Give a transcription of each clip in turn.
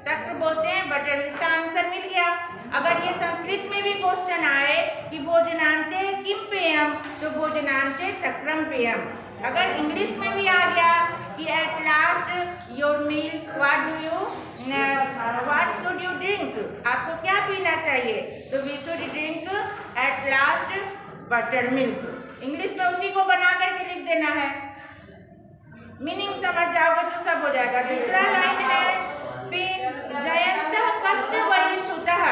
तक्र बोलते हैं बटर। इसका आंसर मिल गया। अगर ये संस्कृत में भी क्वेश्चन आए कि भोजनांते किम पेयम, तो भोजनांते तक्रम पेयम। अगर इंग्लिश में भी आ गया कि at last your meal what should you drink, आपको क्या पीना चाहिए, तो we should drink at last butter milk. English में उसी को बना करके लिख देना है, मीनिंग समझ जाओगे तो सब हो जाएगा। दूसरा लाइन है जयंत कस्य वही सुतः,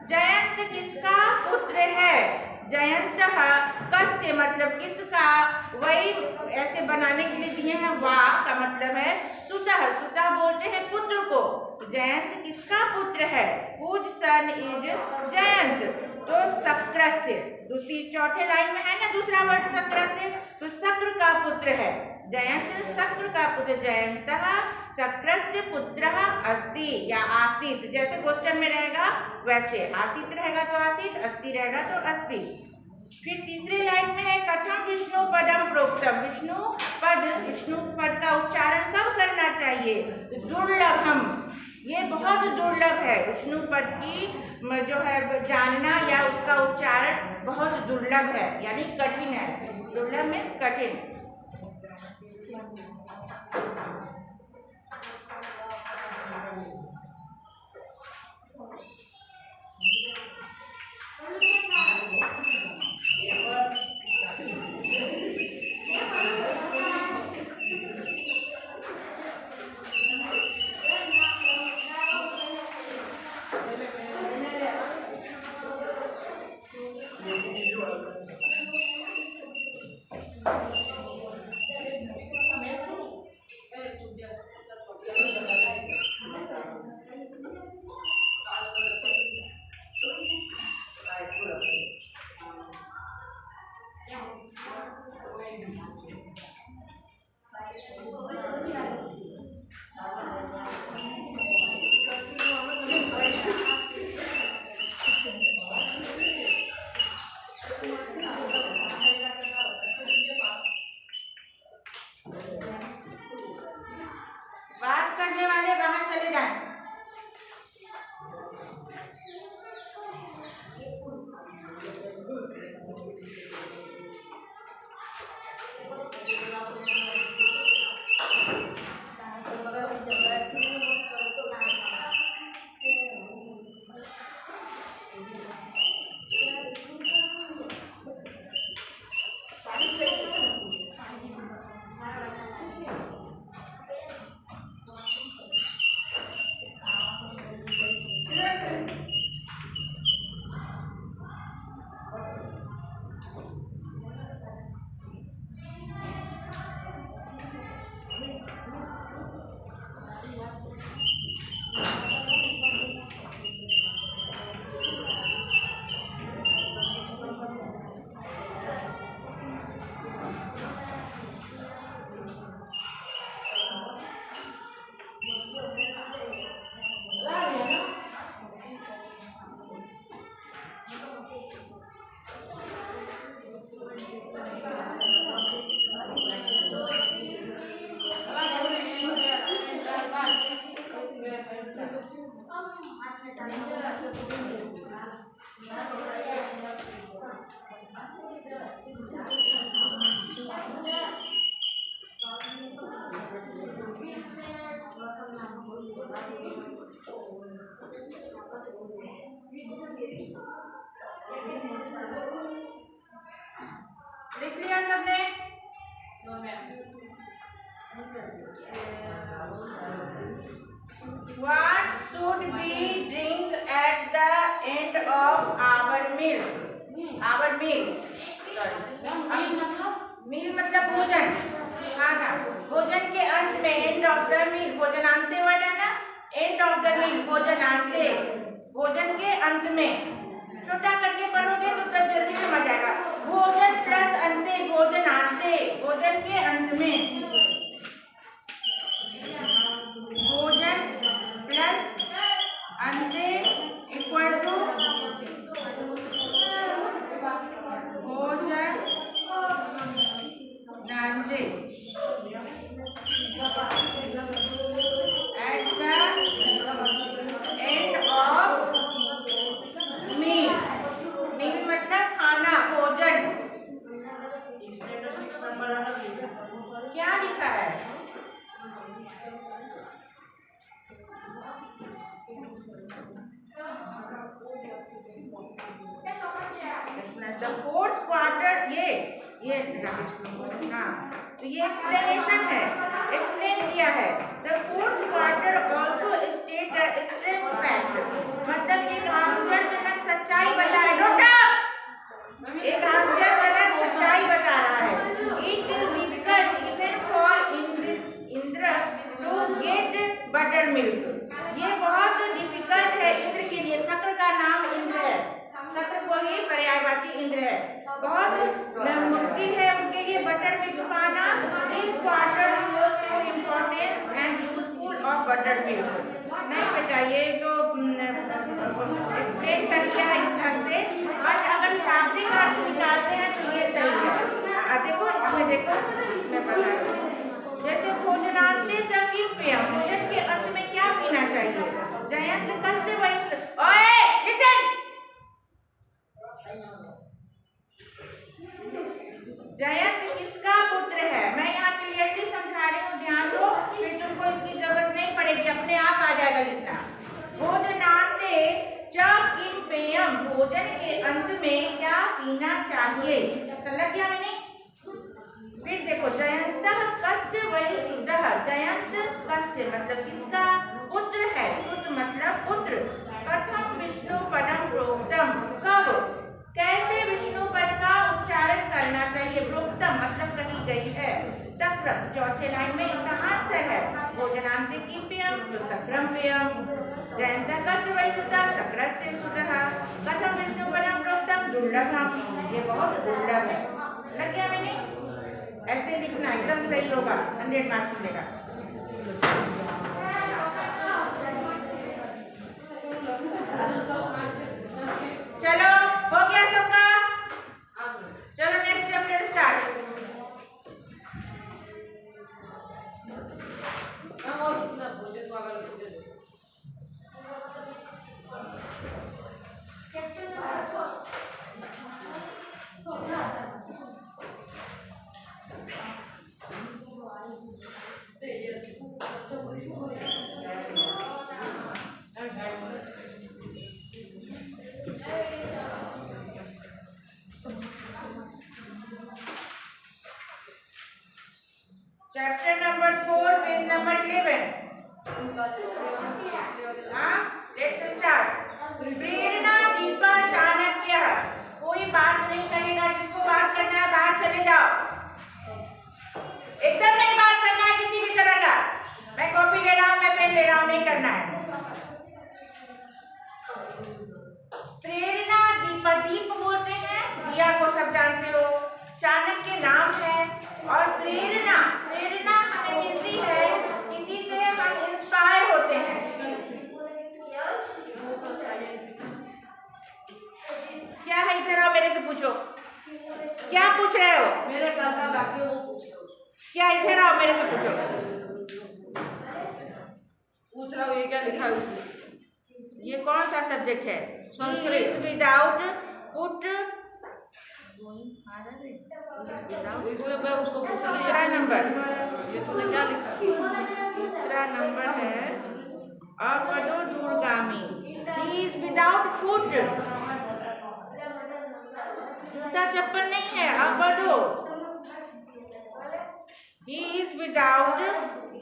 जयंत किसका पुत्र है, जयंत कस्य मतलब किसका, वही ऐसे बनाने के लिए दिए हैं, वाह का मतलब है सुतः, सुतः बोलते हैं पुत्र को। तो जयंत किसका पुत्र है, हुज सन इज जयंत, तो शक्रस्य, चौथे लाइन में है ना दूसरा वर्ड शक्रस्य, तो शक्र का पुत्र है जयंत, शक्र का पुत्र जयंतः शक्रस्य पुत्रः अस्ति या आसीत, जैसे क्वेश्चन में रहेगा वैसे, आसीत रहेगा तो आसीत, अस्ति रहेगा तो अस्ति। फिर तीसरे लाइन में है कथम विष्णु पदम प्रोक्तम, विष्णु पद का उच्चारण कब करना चाहिए, दुर्लभम, ये बहुत दुर्लभ है, विष्णु पद की जो है जानना या उसका उच्चारण बहुत दुर्लभ है, यानी कठिन है। दुर्लभ मीन्स कठिन। बात करने वाले बाहर चले जाएं। लिख लिया सबने? What should we drink at the end of our meal? Our meal. मील मतलब भोजन, खाना। भोजन के अंत में, एंड ऑफ द मील, भोजनांते वर्ड है ना, एंड ऑफ द मील, भोजनांते, भोजन के अंत में। छोटा करके पढ़ोगे तो जल्दी समझ आएगा। भोजन प्लस अंते, भोजनांते, भोजन के अंत में, भोजन प्लस अंते इक्वल टू भोजन नांते एट द ये हाँ, तो ये एक्सप्लेनेशन है, एक्सप्लेन किया है। The fourth quarter also state strange fact, मतलब एक आश्चर्यजनक सच्चाई बता रहा है, एक आश्चर्यजनक सच्चाई बता रहा है। It is difficult even for Indra to get butter milk, ये बहुत डिफिकल्ट है इंद्र के लिए, शक्र का नाम इंद्र है, शक्र को ही पर्यायवाची इंद्र है, बहुत मुश्किल है उनके लिए बटर मिल्क पाना। This quarter shows two importance and useful of butter milk. नहीं बेटा, ये तो एक्सप्लेन कर लिया है इस ढंग से, बट अगर शाब्दिक अर्थ निकालते हैं तो ये सही है। देखो इसमें, देखो इसमें बता, जैसे भोजनांते च किम पेयम, भोजन के अंत में क्या पीना चाहिए। जयंत कस्य वही, ओए लिसन, जयंत किसका पुत्र है। मैं यहाँ क्लियरली समझा रही हूँ, ध्यान दो, फिर तुमको इसकी जरूरत नहीं पड़ेगी, अपने आप आ जाएगा लिखना। भोजनांते च किम पेयम, भोजन के अंत में क्या पीना चाहिए। समझ गया मैंने। फिर देखो, जयंत कस्य वही सुदः, जयंत कस्य मतलब किसका पुत्र है, सुत मतलब पुत्र। कथम विष्णु पदम प्रोक्तम, कब कैसे विष्णु पद का उच्चारण करना चाहिए। प्रोक्तम मतलब कही गई है। तक्रम, चौथे लाइन में इसका आंसर है भोजनांते किम पेयम, तो तक्रम पेयम। जयंत कस्य वही सुदः, शक्रस्य सुदः। कथम विष्णु पदम प्रोक्तम, दुर्लभम, ये बहुत दुर्लभ है। लग गया मैंने। ऐसे लिखना एकदम सही होगा, 100 मार्क्स मिलेगा। चलो हो गया सबका, चलो next chapter start. Chapter number 4 page number 11। Let's start. प्रेरणा दीपा चाणक्य, कोई बात नहीं करेगा, जिसको बात करना है बाहर चले जाओ, एकदम नहीं बात करना है किसी भी तरह का। मैं कॉपी ले रहा हूँ, मैं पेन ले रहा हूँ, नहीं करना है। प्रेरणा दीपा, दीप बोलते हैं दिया को, सब जानते हो। चाणक्य नाम है, और प्रेरणा, प्रेरणा हमें मिलती है किसी से, हम इंस्पायर होते हैं। क्या है, इधर आओ, मेरे से पूछो, क्या पूछ रहे हो। मेरे काका बाकी वो पूछ रहा हूँ। क्या, इधर आओ, मेरे से पूछो। पूछ रहा हूँ ये क्या लिखा है उसमें। ये कौन सा सब्जेक्ट है। संस्कृत। विदाउट पुट, इसलिए मैं उसको पूछा। तीसरा नंबर, ये तूने क्या लिखा है। तीसरा नंबर है अपदो दूरगामी। ही इज विदाउट फुट, जूता चप्पल नहीं है, अपदो। ही इज विदाउट,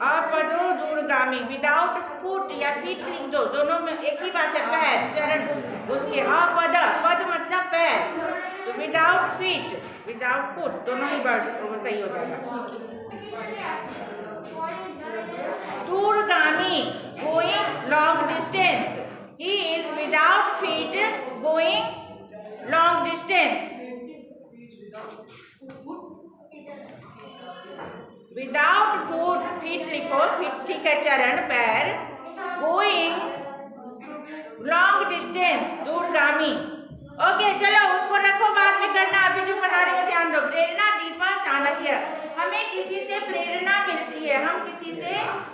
अपदो दूरगामी, विदाउट फुट या फीट लिख दो, दोनों में एक ही बात है, पैर, चरण उसके। अपद, पद मतलब पैर, तो विदाउट फीट, विदाउट फुट, दोनों ही वर्ड सही हो जाएगा। दूरगामी, going long distance, he is without feet going long distance. Without foot, feet लिखो, फीट ठीक है, चरण पैर। गोइंग लॉन्ग डिस्टेंस, दूरगामी। ओके चलो उसको रखो, बाद में करना, अभी जो पढ़ा रही हो ध्यान दो। प्रेरणा दीपा चाणक्य, हमें किसी से प्रेरणा मिलती है, हम किसी से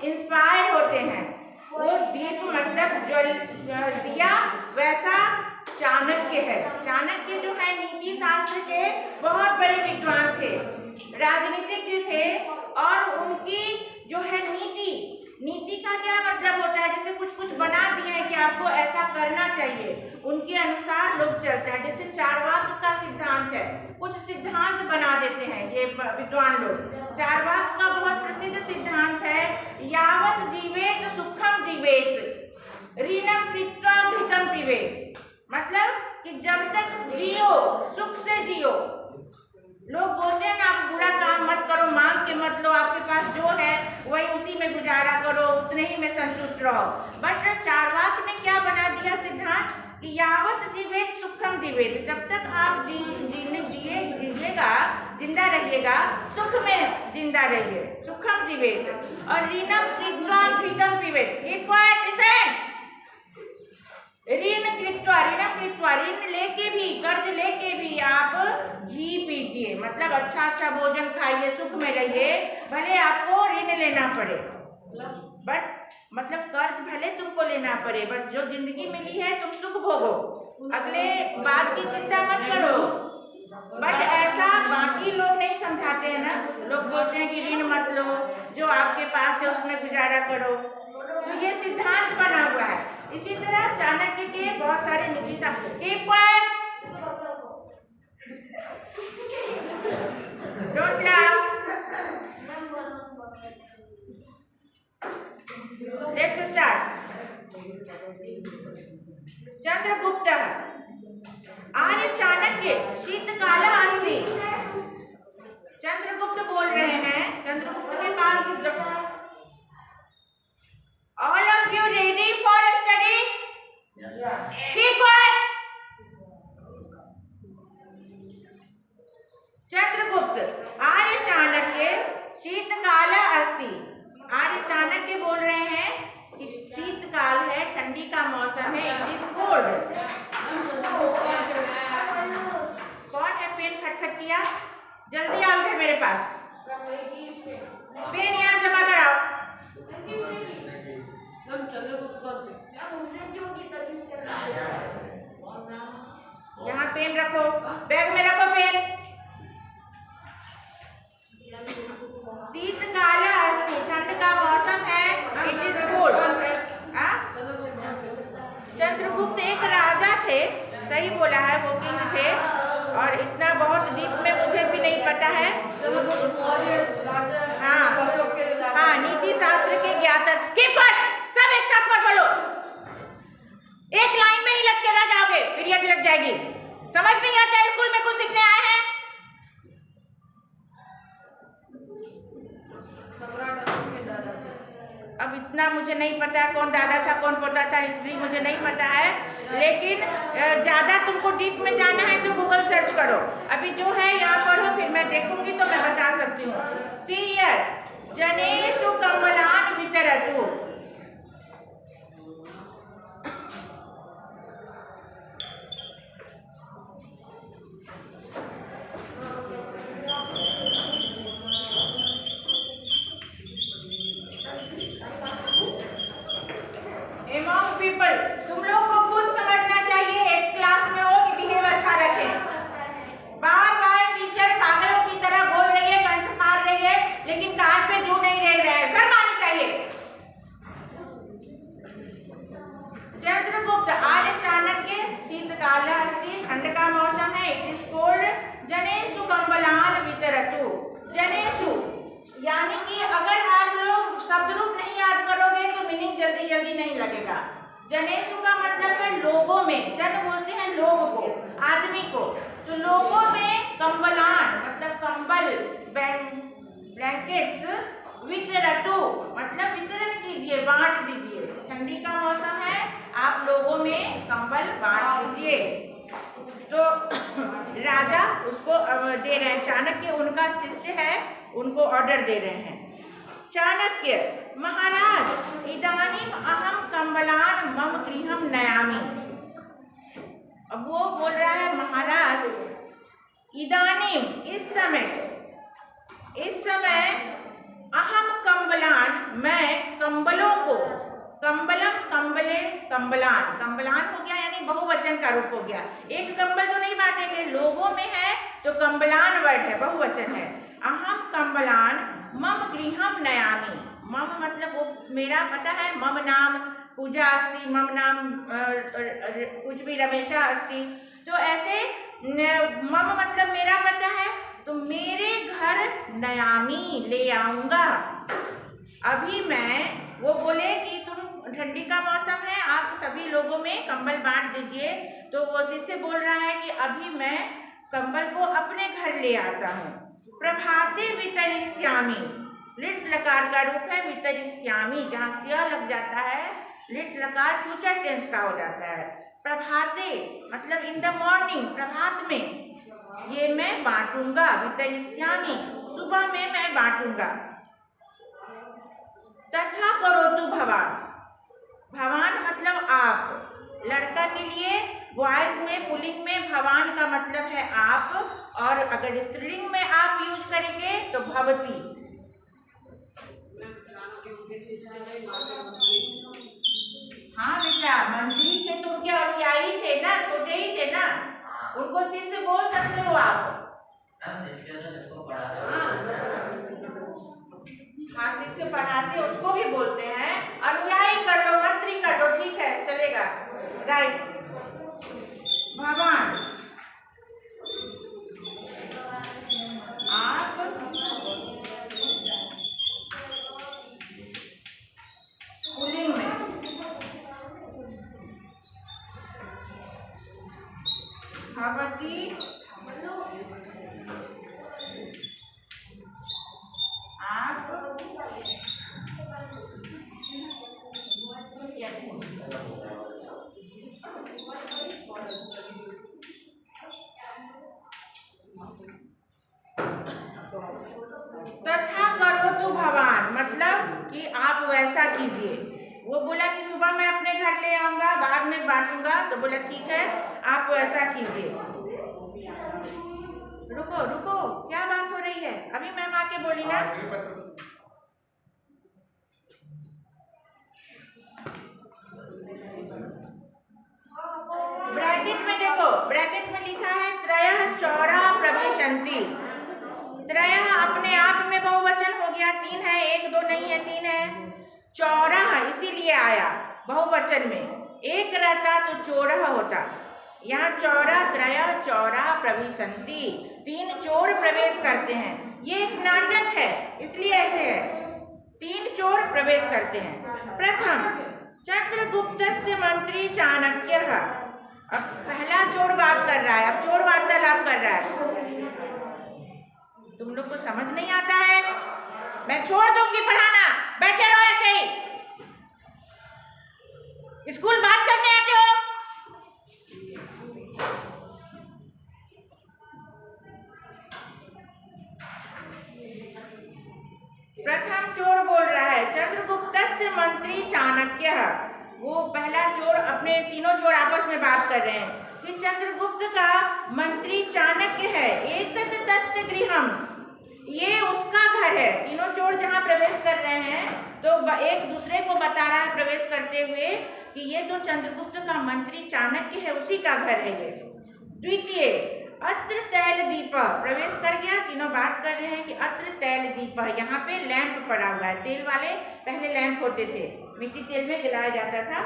इंस्पायर होते हैं। वो दीप मतलब जो दिया, वैसा चाणक्य है। चाणक्य जो है नीति शास्त्र के बहुत बड़े विद्वान थे, राजनीतिज्ञ थे, और उनकी जो है नीति, नीति का क्या मतलब होता है, जैसे कुछ कुछ बना दिए हैं कि आपको ऐसा करना चाहिए, उनके अनुसार लोग चलते हैं। जैसे चारवाक का सिद्धांत है, कुछ सिद्धांत बना देते हैं ये विद्वान लोग। चारवाक का बहुत प्रसिद्ध सिद्धांत है, यावत जीवेत सुखम जीवेत ऋणम कृत्वा घृतम पिबेत। मतलब कि जब तक जियो सुख से जियो। लोग बोलते हैं ना, आप बुरा काम मत करो, मांग के मत लो, आपके पास जो है वही उसी में गुजारा करो, उतने ही में संतुष्ट रहो। बट चारवाक ने क्या बना दिया सिद्धांत कि यावत जीवेत सुखम जीवेत, जब तक आप जिएगा, जिंदा रहिएगा, सुख में जिंदा रहिए, सुखम जीवेत। और ऋणम कृत्वा घृतम पिबेत, ऋण कृत्वा ऋण लेके भी, कर्ज लेके भी आप घी पीजिए, मतलब अच्छा भोजन खाइए, सुख में रहिए, भले आपको ऋण लेना पड़े। बट मतलब कर्ज भले तुमको लेना पड़े, बट जो जिंदगी मिली है तुम सुख भोगो, अगले बात की चिंता मत करो। बट ऐसा बाकी लोग नहीं समझाते हैं ना, लोग बोलते हैं कि ऋण मत लो, जो आपके पास है उसमें गुजारा करो। तो ये सिद्धांत बना हुआ है। इसी तरह चाणक्य के बहुत सारे नीति don't laugh, let's start. Chandragupta आर्य चाणक्य शीतकाल अस्ति। चंद्रगुप्त बोल रहे हैं, चंद्रगुप्त के पास All of you ready for study? Yes, sir. Keep quiet. Chandragupta आर्य चाणक्य शीतकाल अस्ति। आर्य चाणक्य बोल रहे हैं कि शीतकाल है, ठंडी का मौसम है, इट इज कोल्ड। कौन है पेन खटखट किया? जल्दी आओ इधर मेरे पास, पेन यहाँ जमा कराओ। यहाँ पेन रखो, बैग में रखो पेन। शीतकाल अस्ति, ठंड का मौसम है, इट इज कोल्ड। चंद्रगुप्त एक राजा थे, सही बोला है, वो किंग थे, और इतना बहुत डीप में मुझे भी नहीं पता है। हाँ, नीति शास्त्र के ज्ञाता। सब एक साथ मत बोलो, एक लाइन में ही लटके रह जाओगे, पीरियड लग जाएगी। समझ नहीं आता स्कूल में कुछ सीखने आए हैं? अब इतना मुझे नहीं पता है कौन दादा था कौन पोता था, हिस्ट्री मुझे नहीं पता है, लेकिन ज़्यादा तुमको डीप में जाना है तो गूगल सर्च करो। अभी जो है यहाँ पढ़ो, फिर मैं देखूंगी तो मैं बता सकती हूँ। सी हियर, जनेषु कमलान वितरतु। तुम लोग को खुद समझना चाहिए, 8th क्लास में हो कि बिहेव अच्छा रखें। बार बार टीचर पागलों की तरह बोल रही है, कंठ मार रही है, लेकिन कान पे जू नहीं रह रहा है, शर्म आनी चाहिए। चंद्रगुप्त आर्य चाणक्य शीतकाल अस्ति, ठंड का मौसम है, इट इज कोल्ड। जनेषु कम्बलान वितरतु। जनेषु यानी कि अगर आप लोग शब्द रूप नहीं याद करोगे तो मीनिंग जल्दी जल्दी नहीं लगेगा। जनेषु का मतलब है लोगों में, जन बोलते हैं लोग को, आदमी को, तो लोगों में कम्बलान मतलब कंबल, ब्लैंकेट्स, वितरतु मतलब वितरण कीजिए, बांट दीजिए। ठंडी का मौसम है, आप लोगों में कंबल बांट दीजिए। तो राजा उसको दे रहे हैं, चाणक्य उनका शिष्य है, उनको ऑर्डर दे रहे हैं। चाणक्य, महाराज इदानीम अहम कंबलान मम गृहम नयामि। अब वो बोल रहा है, महाराज इदानीम इस समय अहम कंबलान मैं कंबलों को, कंबलम कंबले कंबलान, कंबलान हो गया यानी बहुवचन का रूप हो गया। एक कंबल तो नहीं बांटेंगे, लोगों में है तो कंबलान वर्ड है, बहुवचन है। अहम कंबलान मम गृहम नयामि। मम मतलब वो मेरा, पता है मम नाम पूजा अस्ति, मम नाम कुछ भी रमेशा अस्ति। तो ऐसे मम मतलब मेरा पता है, तो मेरे घर नयामी ले आऊँगा। अभी मैं, वो बोले कि तुम, ठंडी का मौसम है, आप सभी लोगों में कंबल बांट दीजिए। तो वो शिष्य बोल रहा है कि अभी मैं कंबल को अपने घर ले आता हूँ। प्रभाते वितरिष्यामि, लिट लकार का रूप है वितरिष्यामि, जहाँ स्या लग जाता है, लिट लकार फ्यूचर टेंस का हो जाता है। प्रभाते मतलब इन द मॉर्निंग, प्रभात में ये मैं बांटूंगा, वितरिष्यामि सुबह में मैं बांटूंगा। तथा करोतु भवान, भवान मतलब आप, लड़का के लिए बॉयज में पुल्लिंग में भवान का मतलब है आप, और अगर स्त्रीलिंग में आप यूज करेंगे तो भवती। हाँ बेटा, मंत्री थे तो उनके अनुयायी थे ना, छोटे ही थे ना, उनको शिष्य बोल सकते हो आप। हाँ, शिष्य पढ़ाते उसको भी बोलते हैं, अनुयायी कर लो, मंत्री कर लो, ठीक है, चलेगा, राइट। भगवान आप पुल्लिंग में, भगवती आप तथा करोतु भवान मतलब कि आप वैसा कीजिए। वो बोला कि सुबह मैं अपने घर ले आऊंगा, बाद में बांटूंगा, तो बोला ठीक है, आप वैसा कीजिए। रुको रुको, क्या बात हो रही है? अभी मैम आके बोली ना। ब्रैकेट में देखो, ब्रैकेट में लिखा है त्रयः चौरा प्रविशन्ति। त्रयः अपने आप में बहुवचन हो गया, 3 है, 1 2 नहीं है, 3 है। चौराह इसीलिए आया बहुवचन में, एक रहता तो चोरह होता। यहाँ चौरा, त्रयः चौरा प्रविशन्ति, 3 चोर प्रवेश करते हैं। ये एक नाटक है, इसलिए ऐसे है, 3 चोर प्रवेश करते हैं। प्रथम चंद्रगुप्तस्य मंत्री चाणक्यः। अब पहला चोर बात कर रहा है, अब चोर वार्तालाप कर रहा है। तुम लोग को समझ नहीं आता है? मैं छोड़ दूंगी पढ़ाना, बैठे रहो ऐसे ही। स्कूल बात करने आते हो? प्रथम चोर बोल रहा है, चंद्रगुप्तस्य मंत्री चाणक्यः। वो पहला चोर, अपने तीनों चोर आपस में बात कर रहे हैं कि चंद्रगुप्त का मंत्री चाणक्य है, एतत् तस्य गृहम्, ये उसका घर है। तीनों चोर जहाँ प्रवेश कर रहे हैं तो एक दूसरे को बता रहा है प्रवेश करते हुए कि ये तो चंद्रगुप्त का मंत्री चाणक्य है, उसी का घर है ये। द्वितीय अत्र तैल दीप, प्रवेश कर गया, तीनों बात कर रहे हैं कि अत्र तैल दीप, यहाँ पे लैंप पड़ा हुआ है। तेल वाले पहले लैंप होते थे, मिट्टी तेल में जलाया जाता था,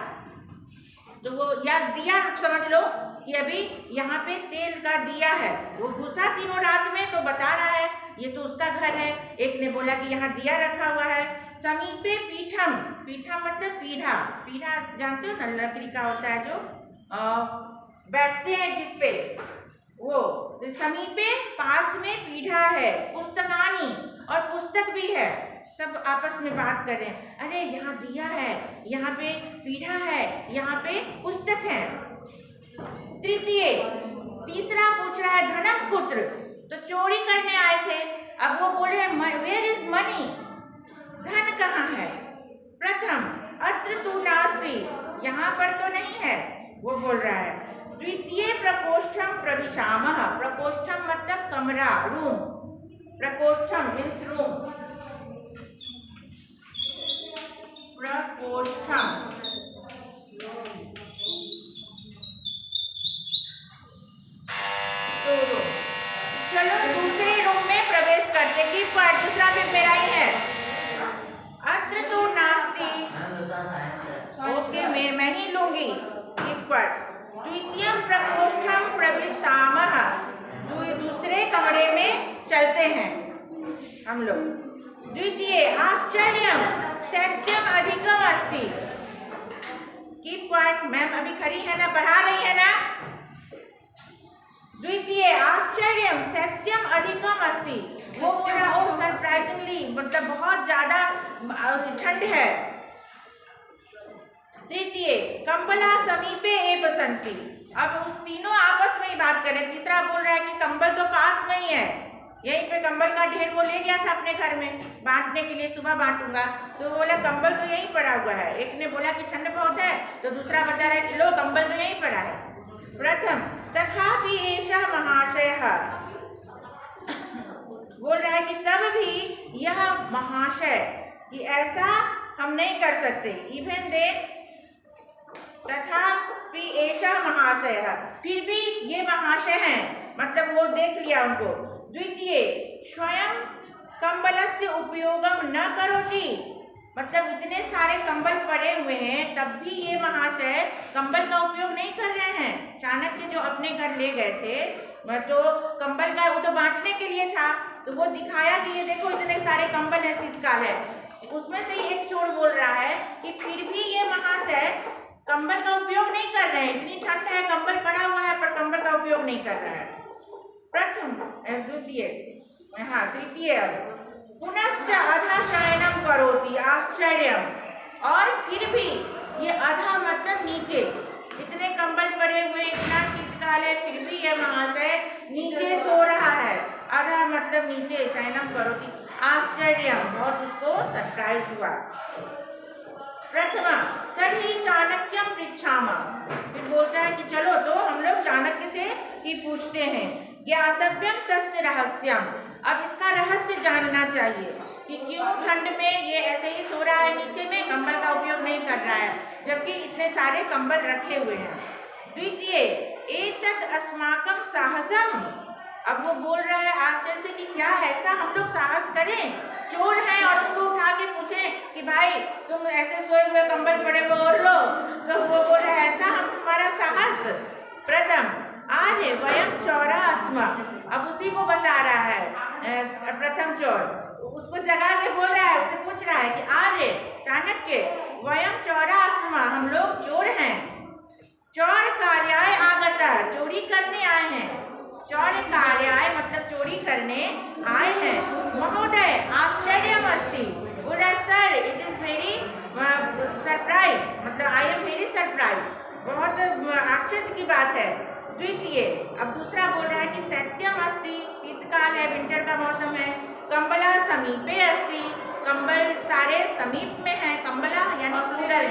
तो वो या दिया समझ लो कि अभी यहाँ पे तेल का दिया है। वो घुसा तीनों रात में तो बता रहा है ये तो उसका घर है। एक ने बोला कि यहाँ दिया रखा हुआ है। समीपे पीठम, पीठम मतलब पीढ़ा, पीढ़ा जानते हो ना, लकड़ी का होता है जो बैठते हैं जिसपे, वो तो समीपे पास में पीढ़ा है। पुस्तकानी, और पुस्तक भी है। सब आपस में बात कर रहे हैं, अरे यहाँ दिया है, यहाँ पे पीढ़ा है, यहाँ पे पुस्तक है। तृतीय, तीसरा पूछ रहा है धनम कुत्र, तो चोरी करने आए थे। अब वो बोले वेयर इज मनी, धन कहाँ है। प्रथम अत्र तु नास्ति, यहाँ पर तो नहीं है, वो बोल रहा है। द्वितीय प्रकोष्ठम प्रविशामः, प्रकोष्ठम मतलब कमरा, रूम, प्रकोष्ठम मीन्स रूम, प्रकोष्ठम। तो चलो दूसरे रूम में प्रवेश करते कि दूसरा भी मेरा ही है। अत्र तो नास्ति, ओके लूंगी। द्वितीयं प्रकोष्ठं प्रविशामः, दूसरे कमरे में चलते हैं हम लोग। द्वितीय आश्चर्यं शैत्यम अधिकम अस्ति। की पॉइंट मैम अभी खड़ी है ना, पढ़ा रही है ना। द्वितीय आश्चर्यम शैत्यम अधिकम अस्ति, वो बोल रहा ओ सरप्राइजिंगली, मतलब बहुत ज्यादा ठंड है। तृतीय कंबला समीपे एव सन्ति, अब उस तीनों आपस में ही बात करें। तीसरा बोल रहा है कि कंबल तो पास में ही है, यहीं पे कंबल का ढेर वो ले गया था अपने घर में बांटने के लिए, सुबह बांटूंगा, तो बोला कंबल तो यहीं पड़ा हुआ है। एक ने बोला कि ठंड बहुत है, तो दूसरा बता रहा है कि लो कंबल तो यहीं पड़ा है। प्रथम तथापि एषः महाशयः, बोल रहा है कि तब भी यह महाशय, कि ऐसा हम नहीं कर सकते। इवन देन तथापि एषः महाशयः, फिर भी ये महाशय हैं, मतलब वो देख लिया उनको। द्वितीय स्वयं कंबलस्य उपयोगम न करोति, मतलब इतने सारे कंबल पड़े हुए हैं तब भी ये महाशय कंबल का उपयोग नहीं कर रहे हैं। चाणक्य जो अपने घर ले गए थे, तो कंबल का वो तो बांटने के लिए था, तो वो दिखाया कि ये देखो इतने सारे कंबल है, शीतकाल है। उसमें से एक चोर बोल रहा है कि फिर भी ये महाशय कंबल का उपयोग नहीं कर रहे हैं, इतनी ठंड है, कंबल पड़ा हुआ है पर कंबल का उपयोग नहीं कर रहा है। प्रथम द्वितीय तृतीय पुनश्च अधा शयनम करोति आश्चर्यम, और फिर भी ये अधा मतलब नीचे, इतने कंबल पड़े हुए, इतना शीतकाल है, फिर भी ये महाशय नीचे सो रहा है। अधा मतलब नीचे, शयनम करोति आश्चर्यम, बहुत उसको सरप्राइज हुआ। प्रथमा तर्हि चाणक्यम पृच्छामः, फिर बोलता है कि चलो तो हम लोग चाणक्य से ही पूछते हैं। ज्ञातव्यम तस्य रहस्यम, अब इसका रहस्य जानना चाहिए कि क्यों ठंड में ये ऐसे ही सो रहा है नीचे में, कंबल का उपयोग नहीं कर रहा है, जबकि इतने सारे कंबल रखे हुए हैं। द्वितीय एतत् अस्माकं साहसम, अब वो बोल रहा है आश्चर्य से कि क्या ऐसा हम लोग साहस करें, चोर हैं और उसको उठा के पूछें कि भाई तुम ऐसे सोए हुए कंबल पड़े हुए और लो, तो वो बोल रहा है ऐसा हमारा साहस। प्रथम आर्य वयम चौरा अस्मा, अब उसी को बता रहा है प्रथम चोर, उसको जगा के बोल रहा है, उससे पूछ रहा है कि आर्य चाणक्य वयम चौरा अस्मा, हम लोग चोर हैं। चौर कार्याय आगता, चोरी करने आए हैं। चौर कार्याय मतलब चोरी करने आए हैं। महोदय आश्चर्यम अस्ति, बोला sir it is very surprise, मतलब आई एम वेरी सरप्राइज, बहुत आश्चर्य की बात है। द्वितीय अब दूसरा बोल रहा है कि शैत्यम अस्ति, शीतकाल है, विंटर का मौसम है। कंबला समीपे अस्ति, कंबल सारे समीप में है। कंबला यानी प्लूरल,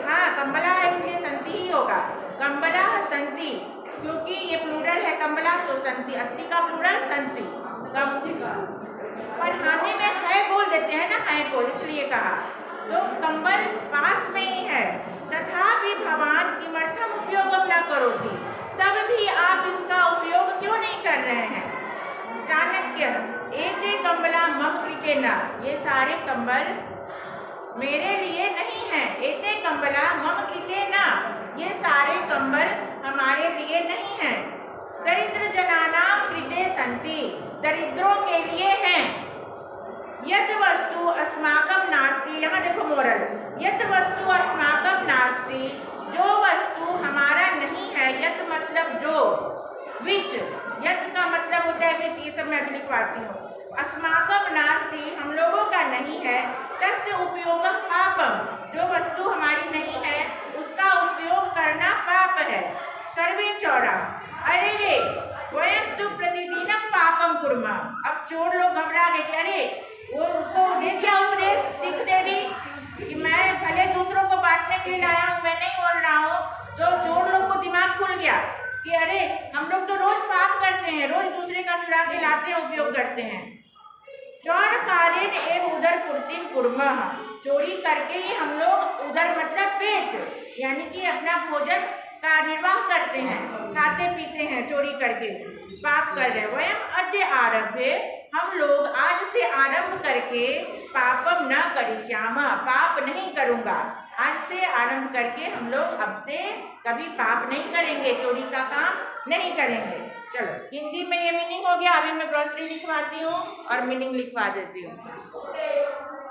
हाँ कंबला है इसलिए संति ही होगा। कंबला संति, क्योंकि ये प्लूरल है कंबला, तो संति, अस्ति का प्लूरल संति। पढ़ाने में है बोल देते हैं ना, है को, इसलिए कहा। तो कंबल पास में ही है। तथापि भवान किमर्थम उपयोगम न करोति, तब भी आप इसका उपयोग क्यों नहीं कर रहे हैं। चाणक्य एते कंबला मम कृते न, ये सारे कंबल मेरे लिए नहीं है। एते कंबला मम कृते न, ये सारे कंबल हमारे लिए नहीं है। दरिद्र जनानाम कृते संति, दरिद्रों के लिए हैं। यद वस्तु अस्माकं नास्ति, यहाँ देखो मोरल, यद वस्तु अस्माकं नास्ति, जो वस्तु हमारा नहीं है, यद मतलब जो, विच, यद का मतलब होता है विच, ये सब मैं अभी लिखवाती हूँ। अस्माकं नास्ति, हम लोगों का नहीं है। तस्य उपयोगः पापम, जो वस्तु हमारी नहीं है उसका उपयोग करना पाप है। सर्वे चौरा, अरे रे वयम तो प्रतिदिनम पापम कुर्मा, अब चोर लोग घबरा गए कि अरे वो उसको दे दिया उपदेश, सीख दे दी कि मैं भले दूसरों को बांटने के लिए लाया हूँ, मैं नहीं बोल रहा हूँ। तो चोर लोग को दिमाग खुल गया कि अरे हम लोग तो रोज पाप करते हैं, रोज दूसरे का चुरा के लाते हैं, उपयोग करते हैं। चौर कार्य एक उदर पूर्ति कुर्मः, चोरी करके ही हम लोग, उदर मतलब पेट, यानी कि अपना भोजन का निर्वाह करते हैं, खाते पीते हैं चोरी करके, पाप कर रहे हैं। वयम अद्य आरभ्य हम लोग आज से आरंभ करके पापम न करिष्यामः, पाप नहीं करूँगा। आज से आरंभ करके हम लोग अब से कभी पाप नहीं करेंगे, चोरी का काम नहीं करेंगे। चलो हिंदी में ये मीनिंग हो गया। अभी मैं ग्रॉसरी लिखवाती हूँ और मीनिंग लिखवा देती हूँ।